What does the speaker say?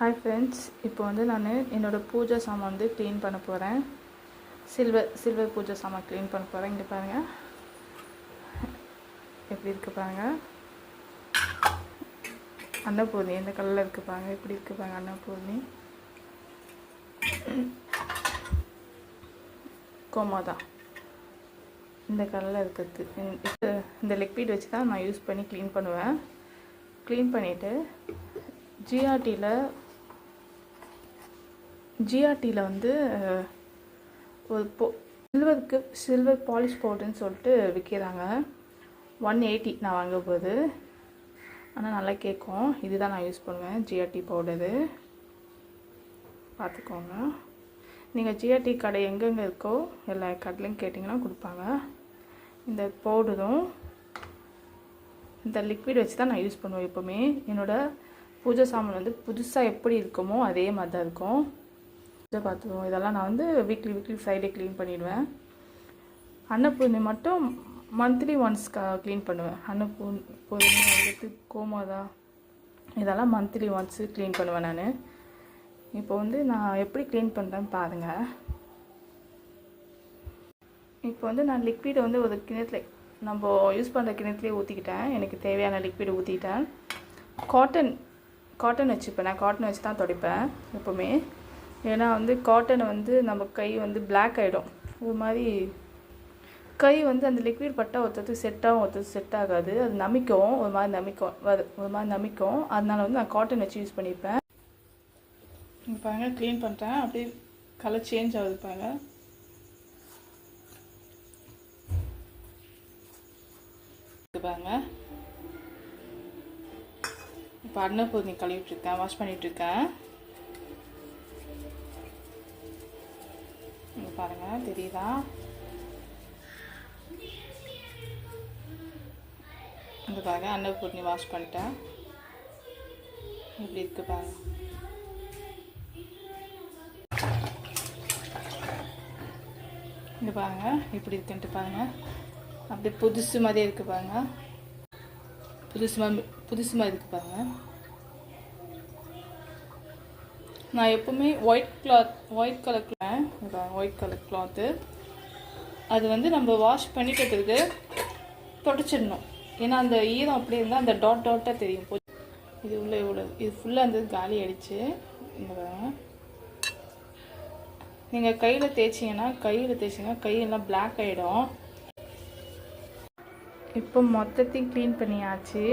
Hi friends, இப்போ வந்து நான் என்னோடய பூஜை சாமான் வந்து க்ளீன் பண்ண போகிறேன். சில்வர் பூஜை சாமான் க்ளீன் பண்ண போகிறேன். இங்கே பாருங்கள் எப்படி இருக்குது பாருங்கள். அன்னபூர்ணி எந்த கலரில் இருக்குது பாருங்கள். எப்படி இருக்குது பாருங்கள் அன்னபூர்ணி. கோமாதா இந்த கலரில் இருக்கிறது. இந்த லிக்விட் வச்சு தான் நான் யூஸ் பண்ணி க்ளீன் பண்ணுவேன். க்ளீன் பண்ணிவிட்டு ஜிஆர்டியில் வந்து ஒரு சில்வர் பாலிஷ் பவுடர்னு சொல்லிட்டு விற்கிறாங்க. 180 நான் வாங்க போகுது. ஆனால் நல்லா கேட்கும். இதுதான் நான் யூஸ் பண்ணுவேன், ஜிஆர்டி பவுடரு. பார்த்துக்கோங்க. நீங்கள் ஜிஆர்டி கடை எங்கெங்கே இருக்கோ எல்லா கடையிலையும் கேட்டிங்கன்னா கொடுப்பாங்க. இந்த பவுடரும் இந்த லிக்விட் வச்சு தான் நான் யூஸ் பண்ணுவேன் எப்போவுமே. என்னோடய பூஜை சாமான் வந்து புதுசாக எப்படி இருக்குமோ அதே மாதிரி தான் இருக்கும். இதை பார்த்துக்குவோம். இதெல்லாம் நான் வந்து வீக்லி ஃப்ரைடே க்ளீன் பண்ணிவிடுவேன். அன்னபூர்ணி மட்டும் மந்த்லி ஒன்ஸ் க்ளீன் பண்ணுவேன். அன்னபூர்ணி அடுத்து கோமாதா இதெல்லாம் மந்த்லி ஒன்ஸு க்ளீன் பண்ணுவேன் நான். இப்போ வந்து நான் எப்படி க்ளீன் பண்ணுறேன்னு பாருங்கள். இப்போ வந்து நான் லிக்விடை வந்து ஒரு கிணத்துல நம்ம யூஸ் பண்ணுற கிணத்துலேயே ஊற்றிக்கிட்டேன். எனக்கு தேவையான லிக்விட் ஊற்றிட்டேன். காட்டன் வச்சுப்பேன். நான் காட்டன் வச்சு தான் துடைப்பேன் எப்போவுமே. ஏன்னா வந்து காட்டனை வந்து நம்ம கை வந்து பிளாக் ஆகிடும். ஒரு மாதிரி கை வந்து அந்த லிக்விட் பட்டால் ஒருத்தருக்கு செட் ஆகும், ஒருத்தருக்கு செட் ஆகாது. அது நமிக்கும், ஒரு மாதிரி நமிக்கும். அதனால வந்து நான் காட்டன் வச்சு யூஸ் பண்ணிப்பேன். இங்கே பாருங்கள், க்ளீன் பண்ணுறேன். அப்படியே கலர் சேஞ்ச் ஆகுது பாருங்க. பாருங்க, இப்போ அன்னபூர்ணி கழுவிட்டுருக்கேன், வாஷ் பண்ணிகிட்ருக்கேன். இங்கே பாருங்கள், தெரியுதா? இங்கே பாருங்க, அன்னபூர்ணி வாஷ் பண்ணிட்டேன். இப்படி இருக்கு பாருங்க. இங்கே பாருங்க இப்படி இருக்குன்ட்டு பாருங்க. அப்படியே புதுசு மாதிரியே இருக்கு பாருங்க. புதுசு மாதிரி இருக்கு பாருங்க. நான் எப்பவுமே ஒயிட் கலர் கிளாத்து அது வந்து நம்ம வாஷ் பண்ணிட்டு பிறகு தொடச்சிடணும். ஏன்னா அந்த ஈரம் அப்படியே இருந்தால் அந்த டாட்டாக தெரியும். இது உள்ள இது ஃபுல்லாக அந்த காலி ஆயிடுச்சு. இந்த நீங்கள் கையில் தேய்ச்சிங்கன்னா கையெல்லாம் பிளாக் ஆகிடும். இப்போ மொத்தத்தையும் க்ளீன் பண்ணியாச்சு.